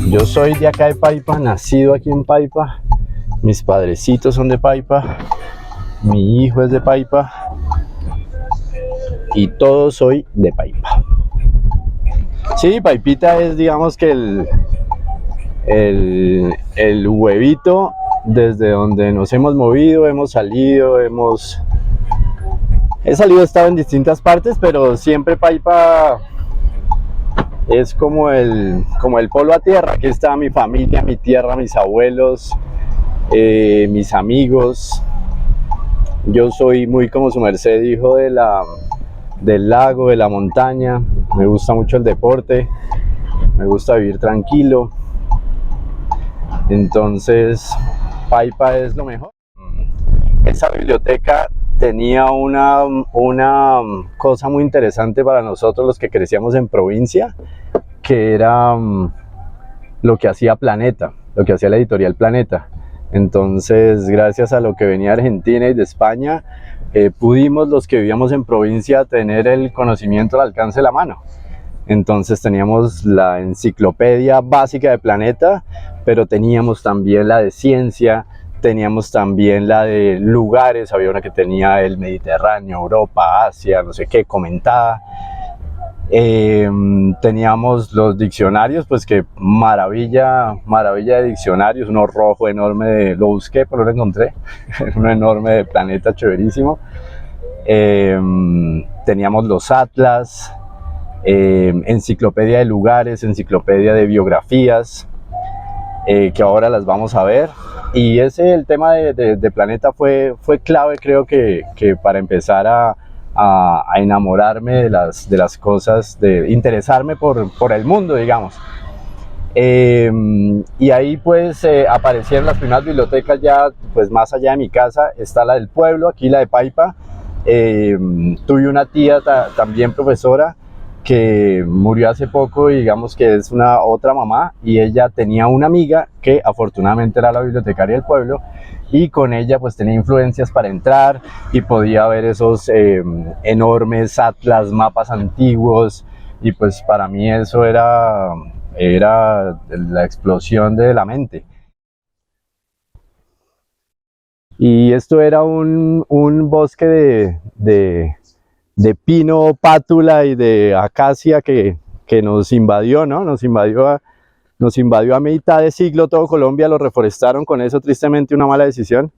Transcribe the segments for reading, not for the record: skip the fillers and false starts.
Yo soy de acá de Paipa, nacido aquí en Paipa. Mis padrecitos son de Paipa. Mi hijo es de Paipa. Y todo soy de Paipa. Sí, Paipita es, digamos que el huevito desde donde nos hemos movido, hemos salido, he salido, he estado en distintas partes, pero siempre Paipa es como el polo a tierra. Aquí está mi familia, mi tierra, mis abuelos, mis amigos. Yo soy muy, como su merced dijo, del lago, de la montaña. Me gusta mucho el deporte, me gusta vivir tranquilo. Entonces, Paipa es lo mejor. Esa biblioteca tenía una cosa muy interesante para nosotros los que crecíamos en provincia, que era lo que hacía Planeta, lo que hacía la editorial Planeta. Entonces, gracias a lo que venía de Argentina y de España, pudimos los que vivíamos en provincia tener el conocimiento al alcance de la mano. Entonces teníamos la enciclopedia básica de Planeta, pero teníamos también la de ciencia, teníamos también la de lugares, había una que tenía el Mediterráneo, Europa, Asia, no sé qué, comentada. Teníamos los diccionarios, pues que maravilla de diccionarios, uno rojo enorme, lo busqué pero no lo encontré, uno enorme de Planeta, chéverísimo. Teníamos los atlas, enciclopedia de lugares, enciclopedia de biografías, que ahora las vamos a ver. Y el tema de Planeta fue clave, creo que para empezar a enamorarme de las cosas, de interesarme por el mundo, digamos. Y ahí pues aparecieron las primeras bibliotecas ya pues más allá de mi casa. Está la del pueblo, aquí la de Paipa. Tuve una tía también profesora que murió hace poco, y digamos que es una otra mamá, y ella tenía una amiga que afortunadamente era la bibliotecaria del pueblo, y con ella pues tenía influencias para entrar y podía ver esos enormes atlas, mapas antiguos, y pues para mí eso era la explosión de la mente. Y esto era un bosque de pino, pátula y de acacia que nos invadió, ¿no? Nos invadió a mitad de siglo todo Colombia, lo reforestaron con eso, tristemente una mala decisión.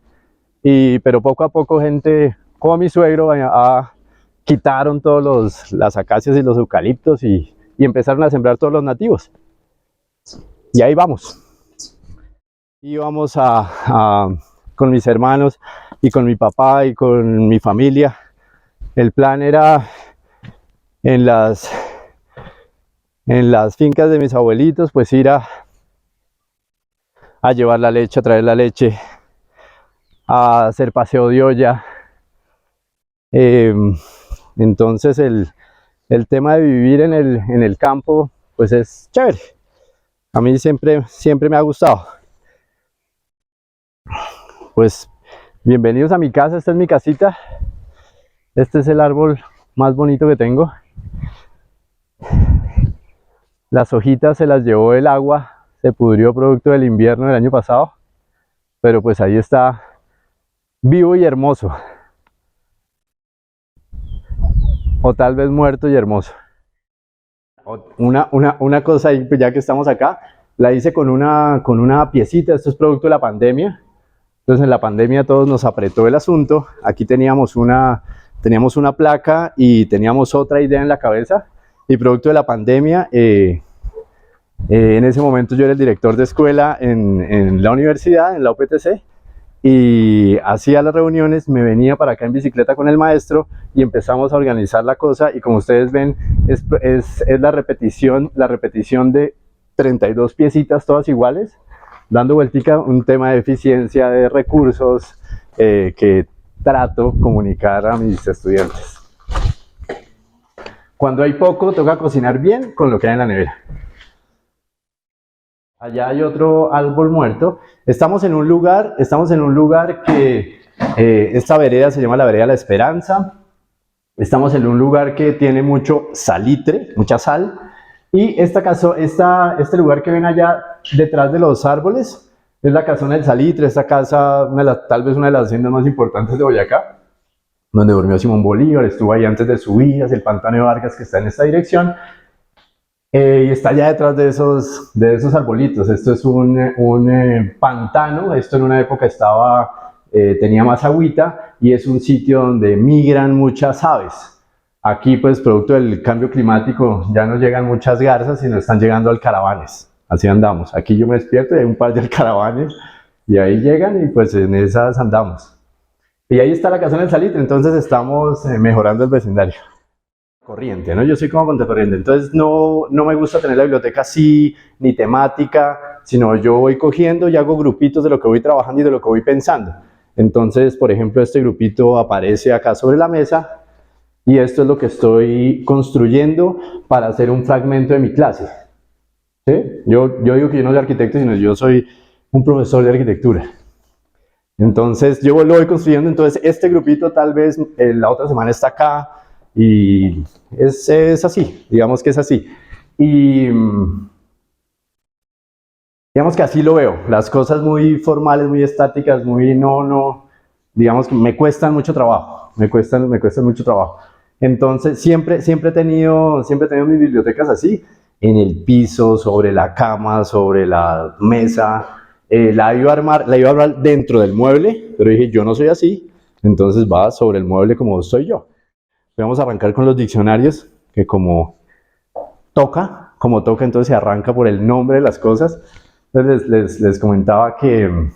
Pero poco a poco gente como mi suegro quitaron todas las acacias y los eucaliptos y empezaron a sembrar todos los nativos. Y ahí vamos. Íbamos con mis hermanos y con mi papá y con mi familia. El plan era en las fincas de mis abuelitos, pues ir a llevar la leche, a traer la leche, a hacer paseo de olla. Entonces el tema de vivir en el campo pues es chévere. A mí siempre me ha gustado. Pues bienvenidos a mi casa. Esta es mi casita. Este es el árbol más bonito que tengo. Las hojitas se las llevó el agua, se pudrió producto del invierno del año pasado, pero pues ahí está, vivo y hermoso, o tal vez muerto y hermoso. Una cosa ahí, ya que estamos acá, la hice con una piecita. Esto es producto de la pandemia. Entonces en la pandemia todos nos apretó el asunto. Aquí teníamos una placa y teníamos otra idea en la cabeza, y producto de la pandemia, en ese momento yo era el director de escuela en la universidad, en la UPTC, y hacía las reuniones, me venía para acá en bicicleta con el maestro y empezamos a organizar la cosa. Y como ustedes ven, es la repetición de 32 piecitas todas iguales, dando vueltica, un tema de eficiencia de recursos que trato de comunicar a mis estudiantes. Cuando hay poco, toca cocinar bien con lo que hay en la nevera. Allá hay otro árbol muerto. Estamos en un lugar que esta vereda se llama la vereda La Esperanza. Estamos en un lugar que tiene mucho salitre, mucha sal. Y este lugar que ven allá detrás de los árboles es la casona del Salitre, esta casa, tal vez una de las haciendas más importantes de Boyacá, donde durmió Simón Bolívar, estuvo ahí antes de Subidas, el Pantano de Vargas que está en esta dirección, y está allá detrás de esos arbolitos. Esto es un pantano, esto en una época tenía más agüita, y es un sitio donde migran muchas aves. Aquí, pues, producto del cambio climático, ya no llegan muchas garzas, sino están llegando alcaravanes. Así andamos. Aquí yo me despierto y hay un par de alcaravanes, y ahí llegan y pues en esas andamos. Y ahí está la casona del Salitre, entonces estamos mejorando el vecindario. Corriente, ¿no? Yo soy como Montecorriente, entonces no me gusta tener la biblioteca así, ni temática, sino yo voy cogiendo y hago grupitos de lo que voy trabajando y de lo que voy pensando. Entonces, por ejemplo, este grupito aparece acá sobre la mesa, y esto es lo que estoy construyendo para hacer un fragmento de mi clase. ¿Sí? Yo digo que yo no soy arquitecto, sino yo soy un profesor de arquitectura. Entonces yo lo voy construyendo, entonces este grupito tal vez la otra semana está acá, y es así, digamos que es así. Y digamos que así lo veo, las cosas muy formales, muy estáticas, digamos que me cuestan mucho trabajo, me cuestan mucho trabajo. Entonces siempre he tenido mis bibliotecas así, en el piso, sobre la cama, sobre la mesa. La iba a armar dentro del mueble, pero dije, yo no soy así, entonces va sobre el mueble como soy yo. Vamos a arrancar con los diccionarios, que como toca, entonces se arranca por el nombre de las cosas. Entonces les comentaba que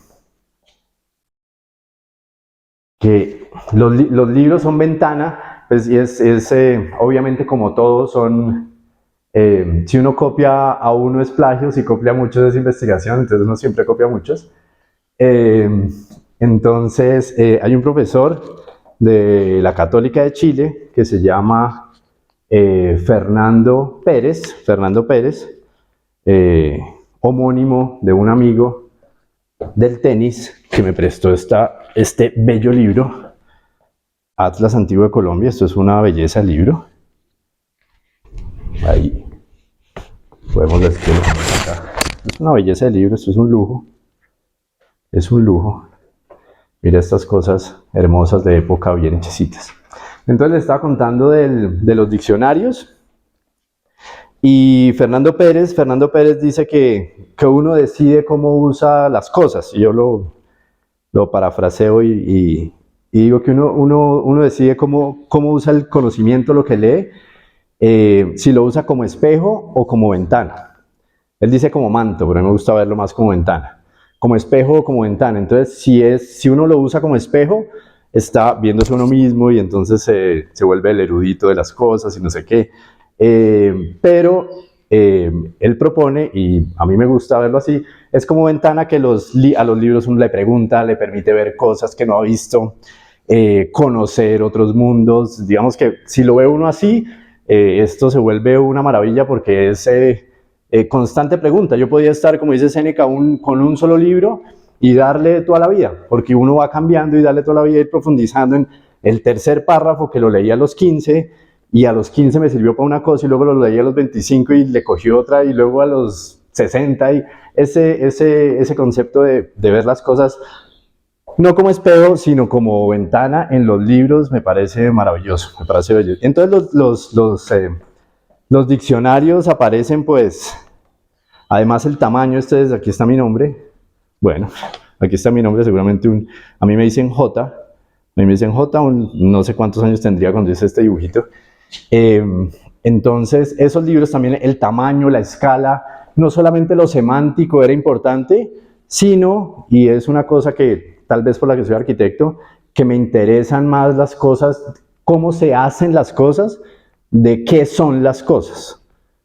los libros son ventana, pues, y obviamente, como todos son, si uno copia a uno es plagio, si copia a muchos es investigación, entonces uno siempre copia a muchos. Entonces hay un profesor de la Católica de Chile que se llama Fernando Pérez, homónimo de un amigo del tenis que me prestó este bello libro, Atlas Antiguo de Colombia. Esto es una belleza de libro. Ahí podemos ver que acá. Es una belleza de libro, esto es un lujo. Es un lujo. Mira estas cosas hermosas de época bien hechecitas. Entonces les estaba contando de los diccionarios. Y Fernando Pérez dice que uno decide cómo usa las cosas. Y yo lo parafraseo y digo que uno decide cómo usa el conocimiento, lo que lee, si lo usa como espejo o como ventana. Él dice como manto, pero a mí me gusta verlo más como ventana. Como espejo o como ventana. Entonces, si uno lo usa como espejo, está viéndose uno mismo y entonces se vuelve el erudito de las cosas y no sé qué. Pero él propone, y a mí me gusta verlo así, es como ventana que a los libros uno le pregunta, le permite ver cosas que no ha visto, conocer otros mundos. Digamos que si lo ve uno así, esto se vuelve una maravilla porque es constante pregunta. Yo podía estar, como dice Séneca, con un solo libro y darle toda la vida, porque uno va cambiando y darle toda la vida, y profundizando en el tercer párrafo que lo leí a los 15, y a los 15 me sirvió para una cosa, y luego lo leí a los 25 y le cogí otra, y luego a los 60, y ese concepto de ver las cosas no como espejo, sino como ventana en los libros, me parece maravilloso, me parece bello. Entonces los diccionarios aparecen, pues, además el tamaño, aquí está mi nombre. Bueno, aquí está mi nombre, seguramente a mí me dicen J, no sé cuántos años tendría cuando hice este dibujito. Entonces, esos libros también, el tamaño, la escala, no solamente lo semántico era importante, sino, y es una cosa que tal vez por la que soy arquitecto, que me interesan más las cosas, cómo se hacen las cosas, de qué son las cosas.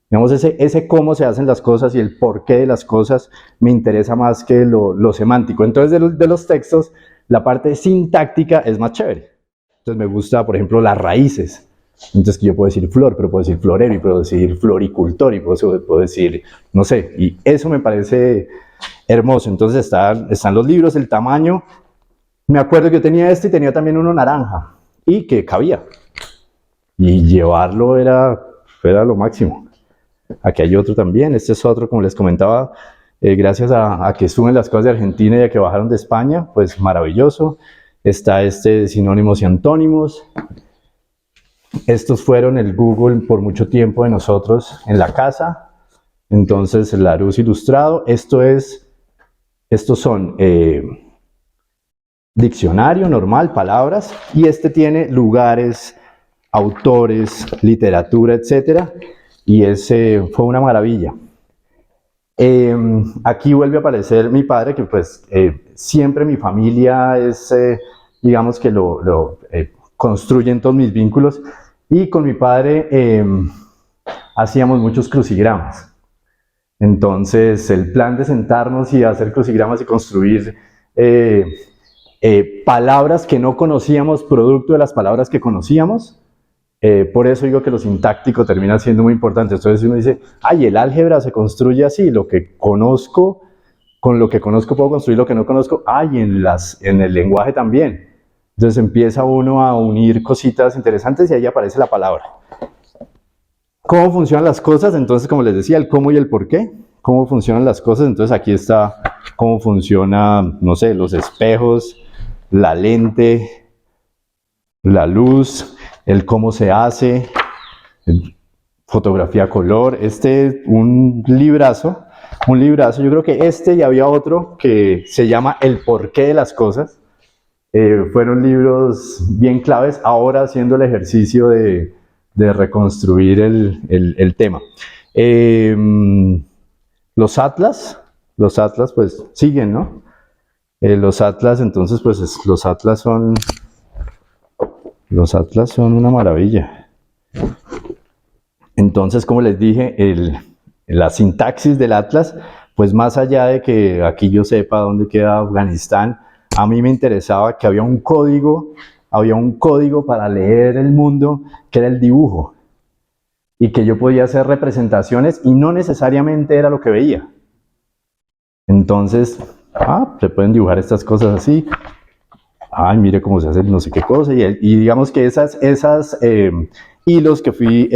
Digamos, ese cómo se hacen las cosas y el porqué de las cosas me interesa más que lo semántico. Entonces, de los textos, la parte sintáctica es más chévere. Entonces, me gusta, por ejemplo, las raíces. Entonces, que yo puedo decir flor, pero puedo decir florero, y puedo decir floricultor, y puedo decir, no sé, y eso me parece hermoso. Entonces, están los libros, el tamaño. Me acuerdo que yo tenía este y tenía también uno naranja, y que cabía. Y llevarlo era lo máximo. Aquí hay otro también, este es otro, como les comentaba, gracias a que suben las cosas de Argentina y a que bajaron de España, pues maravilloso. Está este de sinónimos y antónimos. Estos fueron el Google por mucho tiempo de nosotros en la casa. Entonces, el Larousse ilustrado. Estos son diccionario normal, palabras, y este tiene lugares, autores, literatura, etcétera, y ese fue una maravilla. Aquí vuelve a aparecer mi padre, que pues siempre mi familia es, digamos que lo construyen todos mis vínculos, y con mi padre hacíamos muchos crucigramas. Entonces el plan de sentarnos y hacer crucigramas y construir palabras que no conocíamos, producto de las palabras que conocíamos, por eso digo que lo sintáctico termina siendo muy importante. Entonces uno dice, ay, el álgebra se construye así, lo que conozco, con lo que conozco puedo construir lo que no conozco, ay, en el lenguaje también. Entonces empieza uno a unir cositas interesantes y ahí aparece la palabra. ¿Cómo funcionan las cosas? Entonces, como les decía, el cómo y el por qué. ¿Cómo funcionan las cosas? Entonces aquí está cómo funciona, no sé, los espejos, la lente, la luz, el cómo se hace, fotografía a color. Un librazo, yo creo que y había otro que se llama El porqué de las cosas. Fueron libros bien claves, ahora haciendo el ejercicio de reconstruir el tema. Los atlas pues siguen, ¿no? Los atlas, entonces, pues los atlas son una maravilla. Entonces, como les dije, la sintaxis del atlas, pues más allá de que aquí yo sepa dónde queda Afganistán, a mí me interesaba que había un código para leer el mundo, que era el dibujo, y que yo podía hacer representaciones y no necesariamente era lo que veía. Entonces, se pueden dibujar estas cosas así. Ay, mire cómo se hace no sé qué cosa. Y digamos que esas hilos que fui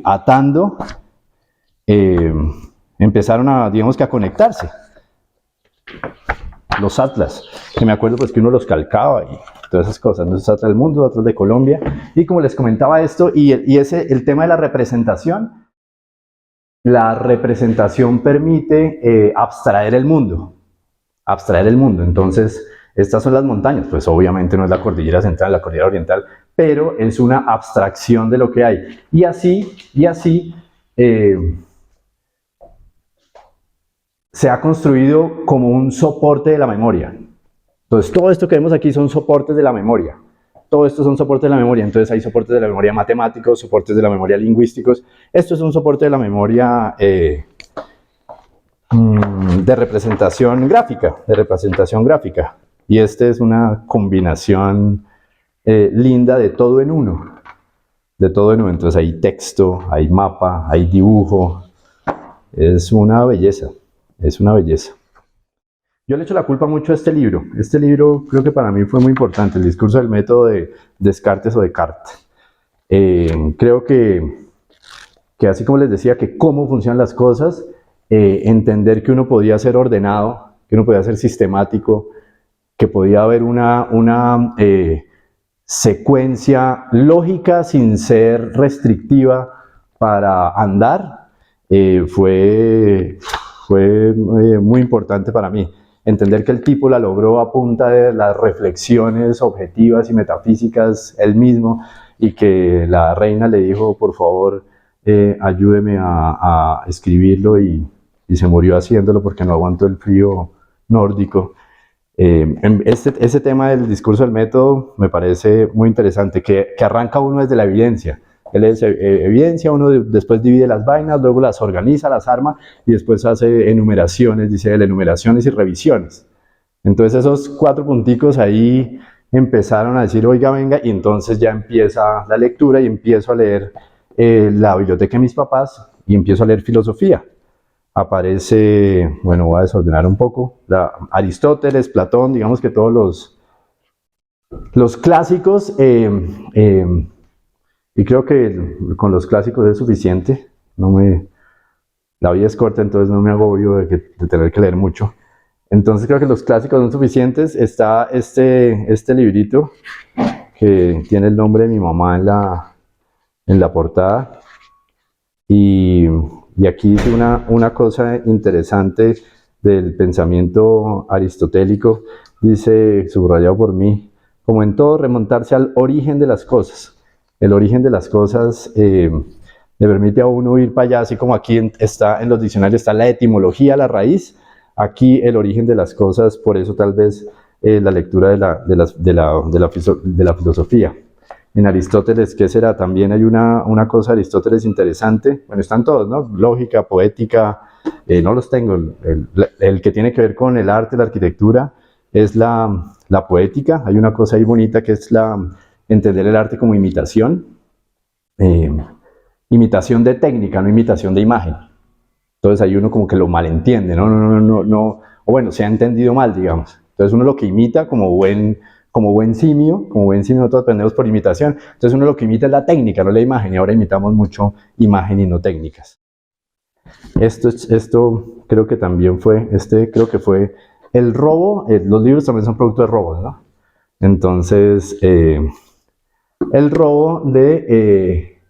atando empezaron digamos que a conectarse. Los atlas, que me acuerdo pues que uno los calcaba y todas esas cosas. Entonces, atlas del mundo, atlas de Colombia. Y como les comentaba esto, el tema de la representación. La representación permite abstraer el mundo. Entonces, estas son las montañas, pues obviamente no es la cordillera central, la cordillera oriental, pero es una abstracción de lo que hay. Y así se ha construido como un soporte de la memoria. Entonces, todo esto que vemos aquí son soportes de la memoria. Todo esto son soportes de la memoria. Entonces, hay soportes de la memoria matemáticos, soportes de la memoria lingüísticos. Esto es un soporte de la memoria de representación gráfica. Y esta es una combinación linda de todo en uno. Entonces, hay texto, hay mapa, hay dibujo. Es una belleza. Yo le echo la culpa mucho a este libro. Este libro creo que para mí fue muy importante, el discurso del método de Descartes o Descartes. Creo que así como les decía, que cómo funcionan las cosas, entender que uno podía ser ordenado, que uno podía ser sistemático, que podía haber una secuencia lógica sin ser restrictiva para andar, fue muy importante para mí. Entender que el tipo la logró a punta de las reflexiones objetivas y metafísicas él mismo, y que la reina le dijo, por favor, ayúdeme a escribirlo, y se murió haciéndolo porque no aguantó el frío nórdico. Este tema del discurso del método me parece muy interesante, que arranca uno desde la evidencia. Él es evidencia, uno después divide las vainas, luego las organiza, las arma, y después hace enumeraciones, dice él, enumeraciones y revisiones. Entonces esos 4 punticos ahí empezaron a decir, oiga, venga, y entonces ya empieza la lectura y empiezo a leer la biblioteca de mis papás y empiezo a leer filosofía. Aparece, bueno, voy a desordenar un poco, Aristóteles, Platón, digamos que todos los clásicos Y creo que con los clásicos es suficiente. La vida es corta, entonces no me agobio de tener que leer mucho. Entonces creo que los clásicos son suficientes. Está este librito que tiene el nombre de mi mamá en la portada. Y aquí dice una cosa interesante del pensamiento aristotélico, dice, subrayado por mí, como en todo, remontarse al origen de las cosas. El origen de las cosas le permite a uno ir para allá, así como aquí está en los diccionarios, está la etimología, la raíz, aquí el origen de las cosas, por eso tal vez la lectura de la filosofía. En Aristóteles, ¿qué será? También hay una cosa de Aristóteles interesante. Bueno, están todos, ¿no? Lógica, poética, no los tengo. El que tiene que ver con el arte, la arquitectura, es la poética. Hay una cosa ahí bonita que es entender el arte como imitación. Imitación de técnica, no imitación de imagen. Entonces ahí uno como que lo malentiende, no, o bueno, se ha entendido mal, digamos. Entonces uno lo que imita como buen simio, nosotros aprendemos por imitación. Entonces uno lo que imita es la técnica, no la imagen, y ahora imitamos mucho imagen y no técnicas. Esto creo que también fue, creo que fue el robo, los libros también son producto de robos, ¿no? Entonces, el robo de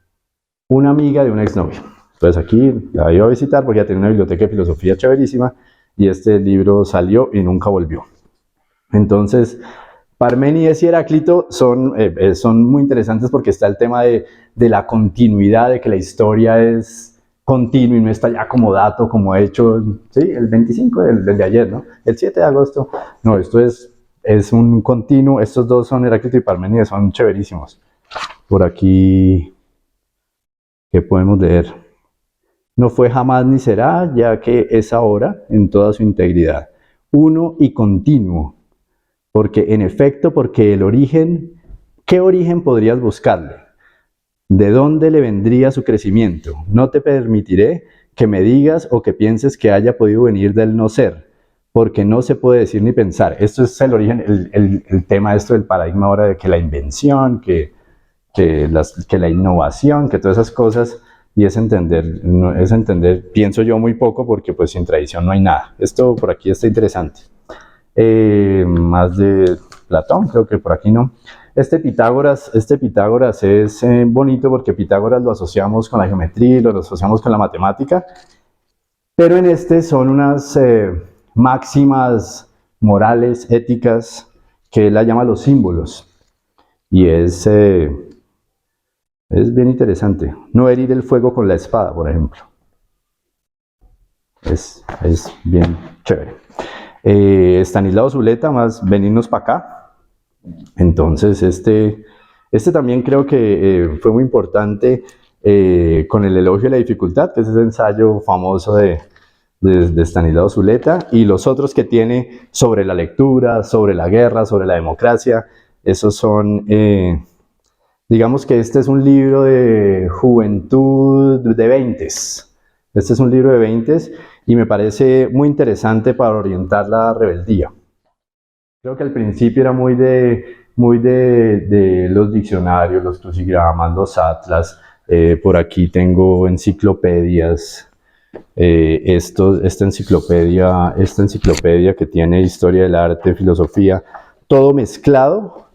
una amiga de una exnovia. Entonces aquí la iba a visitar porque ya tenía una biblioteca de filosofía chéverísima y este libro salió y nunca volvió. Entonces, Parménides y Heráclito son muy interesantes porque está el tema de la continuidad, de que la historia es continua y no está ya como dato, como hecho, ¿sí? El 25 del de ayer, ¿no? El 7 de agosto. No, esto es un continuo. Estos dos son Heráclito y Parménides, son chéverísimos. Por aquí, ¿qué podemos leer? No fue jamás ni será, ya que es ahora en toda su integridad. Uno y continuo. Porque en efecto, porque el origen, ¿qué origen podrías buscarle? ¿De dónde le vendría su crecimiento? No te permitiré que me digas o que pienses que haya podido venir del no ser, porque no se puede decir ni pensar. Esto es el origen, el tema esto del paradigma ahora de que la invención, que la innovación, que todas esas cosas, y es entender, pienso yo muy poco, porque pues sin tradición no hay nada. Esto por aquí está interesante. Más de Platón, creo que por aquí no. Este Pitágoras es bonito porque Pitágoras lo asociamos con la geometría, lo asociamos con la matemática, pero en son unas máximas morales, éticas, que él la llama los símbolos, y es bien interesante. No herir el fuego con la espada, por ejemplo. Es bien chévere. Estanislao Zuleta, más venirnos para acá. Entonces, este también creo que fue muy importante con el elogio de la dificultad, que es ese ensayo famoso de Estanislao Zuleta, y los otros que tiene sobre la lectura, sobre la guerra, sobre la democracia. Esos son, digamos que este es un libro de juventud de 20s. Este es un libro de 20s y me parece muy interesante para orientar la rebeldía. Creo que al principio era muy de los diccionarios, los crucigramas, los atlas. Por aquí tengo enciclopedias. Esta enciclopedia que tiene historia del arte, filosofía, todo mezclado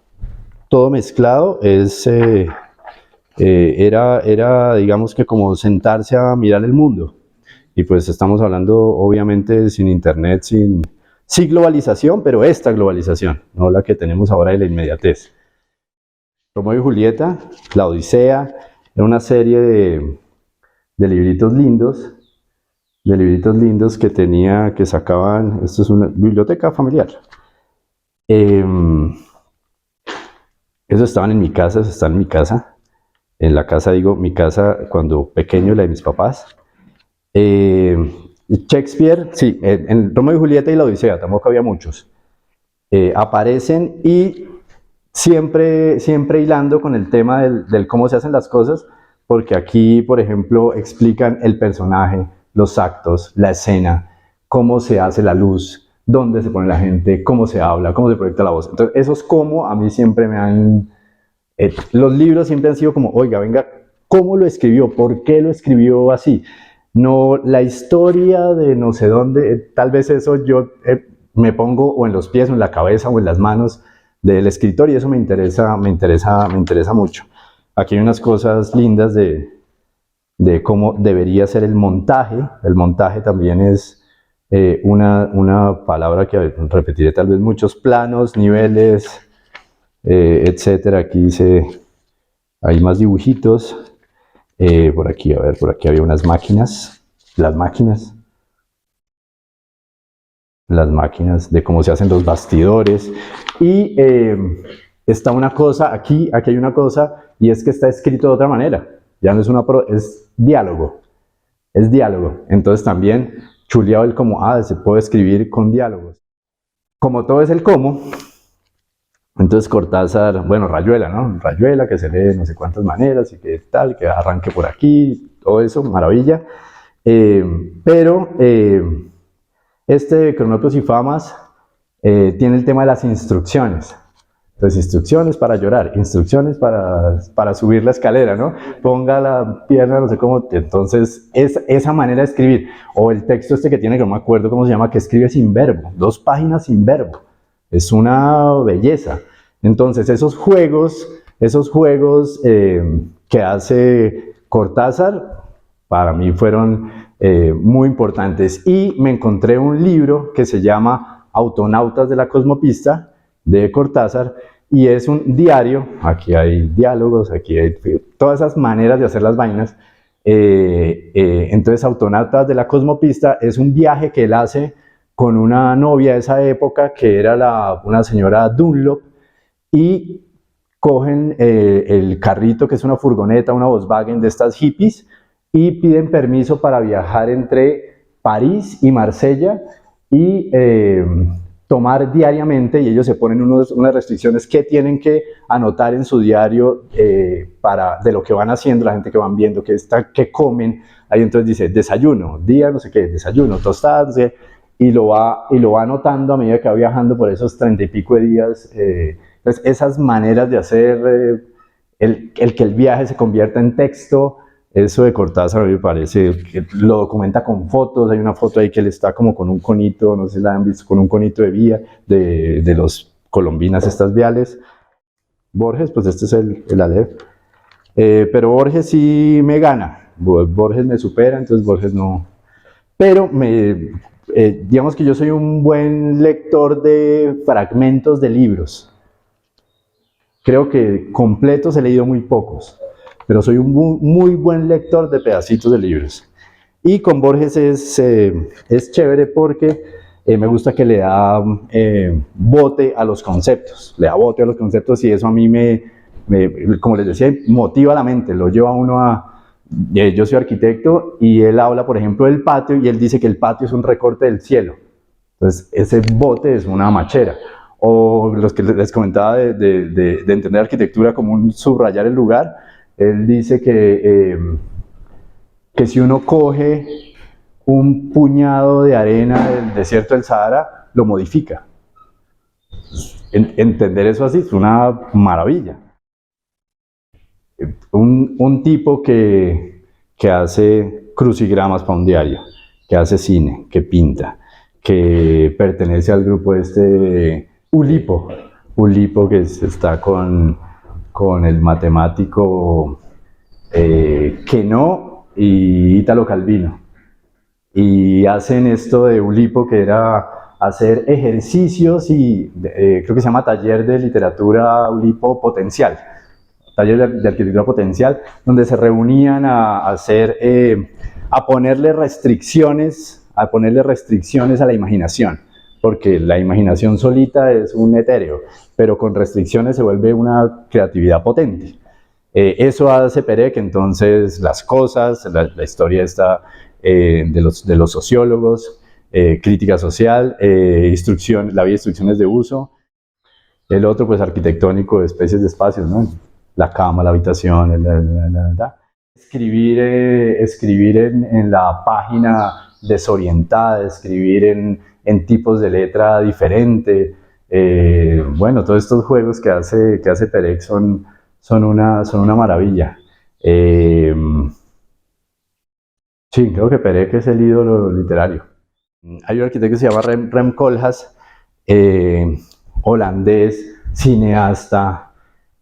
era digamos que como sentarse a mirar el mundo. Y pues estamos hablando obviamente sin internet, sí globalización, pero esta globalización, no la que tenemos ahora de la inmediatez. Romeo y Julieta, La Odisea, era una serie de libritos lindos, que sacaban. Esto es una biblioteca familiar. Eso estaban en mi casa, eso está en mi casa. En la casa, digo, mi casa cuando pequeño, la de mis papás. Shakespeare, sí, en Romeo y Julieta y La Odisea, tampoco había muchos. Aparecen y siempre hilando con el tema del cómo se hacen las cosas, porque aquí, por ejemplo, explican el personaje, los actos, la escena, cómo se hace la luz, dónde se pone la gente, cómo se habla, cómo se proyecta la voz. Entonces, esos cómo a mí siempre me han Los libros siempre han sido como, oiga, venga, ¿cómo lo escribió? ¿Por qué lo escribió así? No, la historia de no sé dónde, tal vez eso yo me pongo o en los pies, o en la cabeza, o en las manos del escritor, y eso me interesa mucho. Aquí hay unas cosas lindas de cómo debería ser el montaje. El montaje también es una palabra que repetiré tal vez muchos: planos, niveles, etcétera. Aquí dice, hay más dibujitos. Por aquí, a ver, por aquí había unas máquinas. Las máquinas de cómo se hacen los bastidores. Y está una cosa, aquí hay una cosa, y es que está escrito de otra manera. Ya no es es diálogo. Es diálogo. Entonces también chuleado el cómo, se puede escribir con diálogos. Como todo es el cómo, entonces Cortázar, bueno, Rayuela, ¿no? Rayuela, que se lee de no sé cuántas maneras y que tal, que arranque por aquí, todo eso, maravilla. Pero este Cronopios y Famas tiene el tema de las instrucciones. Entonces, instrucciones para llorar, instrucciones para subir la escalera, ¿no? Ponga la pierna, no sé cómo. Entonces, esa manera de escribir, o el texto este que tiene, que no me acuerdo cómo se llama, que escribe sin verbo, 2 páginas sin verbo. Es una belleza. Entonces, esos juegos que hace Cortázar, para mí fueron muy importantes. Y me encontré un libro que se llama Autonautas de la Cosmopista, de Cortázar, y es un diario. Aquí hay diálogos, aquí hay todas esas maneras de hacer las vainas. Entonces, Autonautas de la Cosmopista es un viaje que él hace con una novia de esa época, que era una señora Dunlop, y cogen el carrito, que es una furgoneta, una Volkswagen de estas hippies, y piden permiso para viajar entre París y Marsella, y tomar diariamente, y ellos se ponen unas restricciones que tienen que anotar en su diario de lo que van haciendo, la gente que van viendo, que comen. Ahí entonces dice, desayuno, día no sé qué, desayuno, tostadas, no sé, y lo va anotando a medida que va viajando por esos 30 y pico de días. Entonces, esas maneras de hacer el que el viaje se convierta en texto, eso de Cortázar me parece que lo documenta con fotos. Hay una foto ahí que él está como con un conito, no sé si la han visto, con un conito de vía, de los colombinas estas viales. Borges, pues este es el Aleph. Pero Borges sí me gana, Borges me supera, entonces Borges no. Pero digamos que yo soy un buen lector de fragmentos de libros. Creo que completos he leído muy pocos, pero soy un muy buen lector de pedacitos de libros. Y con Borges es chévere porque me gusta que le da bote a los conceptos, y eso a mí como les decía, motiva la mente, lo lleva a uno yo soy arquitecto, y él habla, por ejemplo, del patio, y él dice que el patio es un recorte del cielo. Entonces, ese bote es una machera. O los que les comentaba de entender arquitectura como un subrayar el lugar. Él dice que si uno coge un puñado de arena del desierto del Sahara, lo modifica. Entender eso así es una maravilla. Un tipo que hace crucigramas para un diario, que hace cine, que pinta, que pertenece al grupo Ulipo, que está con el matemático Queneau y Italo Calvino. Y hacen esto de Ulipo, que era hacer ejercicios, y creo que se llama Taller de Literatura Ulipo Potencial, taller de arquitectura potencial, donde se reunían a ponerle restricciones a la imaginación, porque la imaginación solita es un etéreo, pero con restricciones se vuelve una creatividad potente. Eso hace Perec. Entonces, las cosas, la historia está de los sociólogos, crítica social, la vía de instrucciones de uso. El otro, pues, arquitectónico, de especies de espacios, ¿no? La cama, la habitación, escribir en la página desorientada, escribir en tipos de letra diferente. Bueno, todos estos juegos que hace Perec son son una maravilla. Sí, creo que Perec es el ídolo literario. Hay un arquitecto que se llama Rem Koolhaas, holandés, cineasta,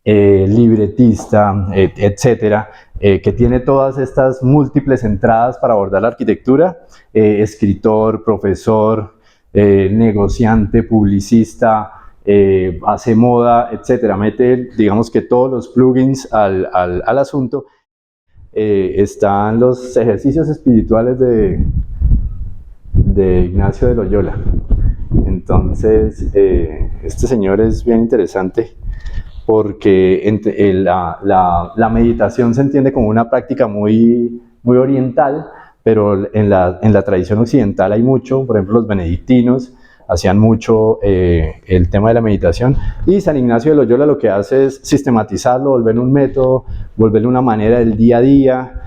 libretista, etcétera, que tiene todas estas múltiples entradas para abordar la arquitectura, escritor, profesor, negociante, publicista, hace moda, etcétera, mete, digamos que todos los plugins al asunto. Están los ejercicios espirituales de Ignacio de Loyola. Entonces, este señor es bien interesante porque la meditación se entiende como una práctica muy oriental, pero en la tradición occidental hay mucho. Por ejemplo, los benedictinos hacían mucho el tema de la meditación, y San Ignacio de Loyola lo que hace es sistematizarlo, volverlo un método, volverlo una manera del día a día,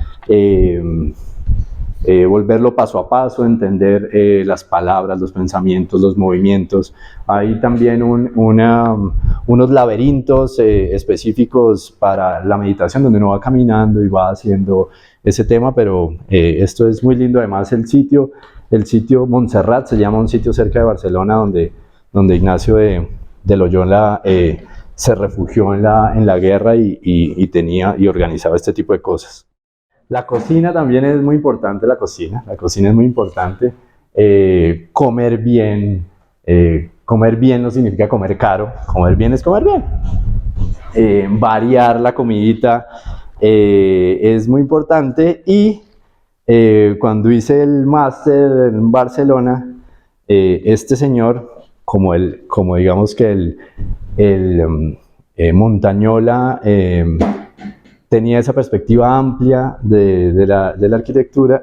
volverlo paso a paso, entender las palabras, los pensamientos, los movimientos. Hay también unos laberintos específicos para la meditación donde uno va caminando y va haciendo ese tema, pero esto es muy lindo. Además, el sitio Montserrat se llama, un sitio cerca de Barcelona donde Ignacio de Loyola se refugió en la guerra y organizaba este tipo de cosas. La cocina también es muy importante, la cocina es muy importante. Comer bien no significa comer caro, comer bien es comer bien. Variar la comidita es muy importante, y cuando hice el máster en Barcelona, este señor, como digamos que Montañola, tenía esa perspectiva amplia de la arquitectura.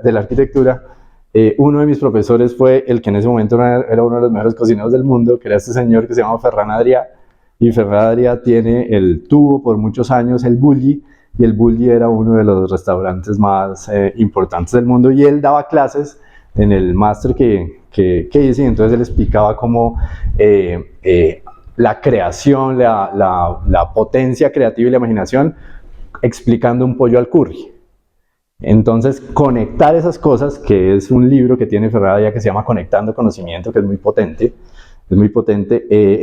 Uno de mis profesores fue el que en ese momento era uno de los mejores cocineros del mundo, que era este señor que se llama Ferran Adrià, y Ferran Adrià tuvo por muchos años el Bulli, y el Bulli era uno de los restaurantes más importantes del mundo, y él daba clases en el máster que hice, y entonces él explicaba cómo la creación, la potencia creativa y la imaginación, explicando un pollo al curry. Entonces, conectar esas cosas, que es un libro que tiene Ferran Adrià que se llama Conectando Conocimiento, que es muy potente,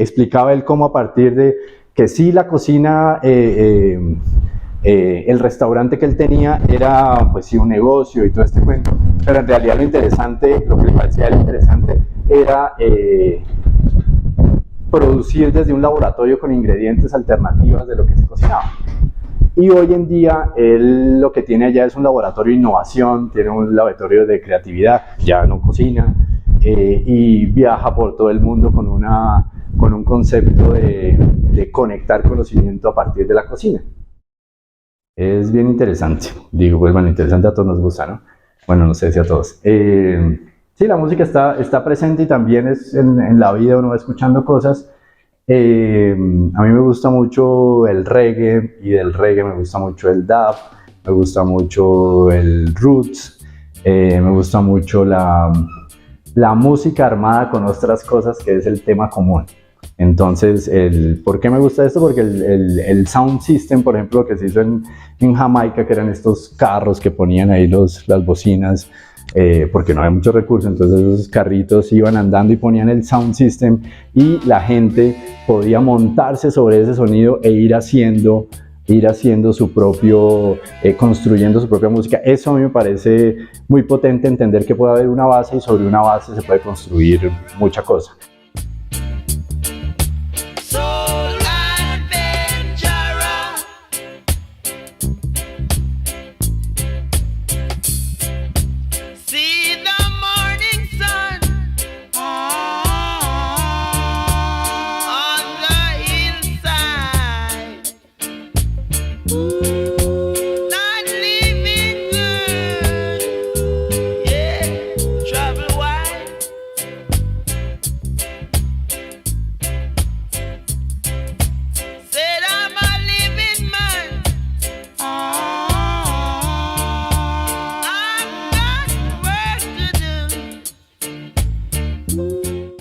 explicaba él cómo, a partir de que sí, la cocina, el restaurante que él tenía era pues sí un negocio y todo este cuento, pero en realidad lo que le parecía interesante era producir desde un laboratorio con ingredientes alternativos de lo que se cocinaba. Y hoy en día él lo que tiene allá es un laboratorio de innovación, tiene un laboratorio de creatividad, ya no cocina, y viaja por todo el mundo con un concepto de conectar conocimiento a partir de la cocina. Es bien interesante, pues bueno, interesante, a todos nos gusta, ¿no? Bueno, no sé si a todos. Sí, la música está presente, y también es en la vida uno va escuchando cosas. A mí me gusta mucho el reggae, y del reggae me gusta mucho el dub, me gusta mucho el roots, me gusta mucho la música armada con otras cosas, que es el tema común. Entonces, ¿por qué me gusta esto? Porque el sound system, por ejemplo, que se hizo en Jamaica, que eran estos carros que ponían ahí las bocinas, porque no había muchos recursos, entonces esos carritos iban andando y ponían el sound system, y la gente podía montarse sobre ese sonido e ir haciendo su propio, construyendo su propia música. Eso a mí me parece muy potente, entender que puede haber una base, y sobre una base se puede construir mucha cosa. Ooh.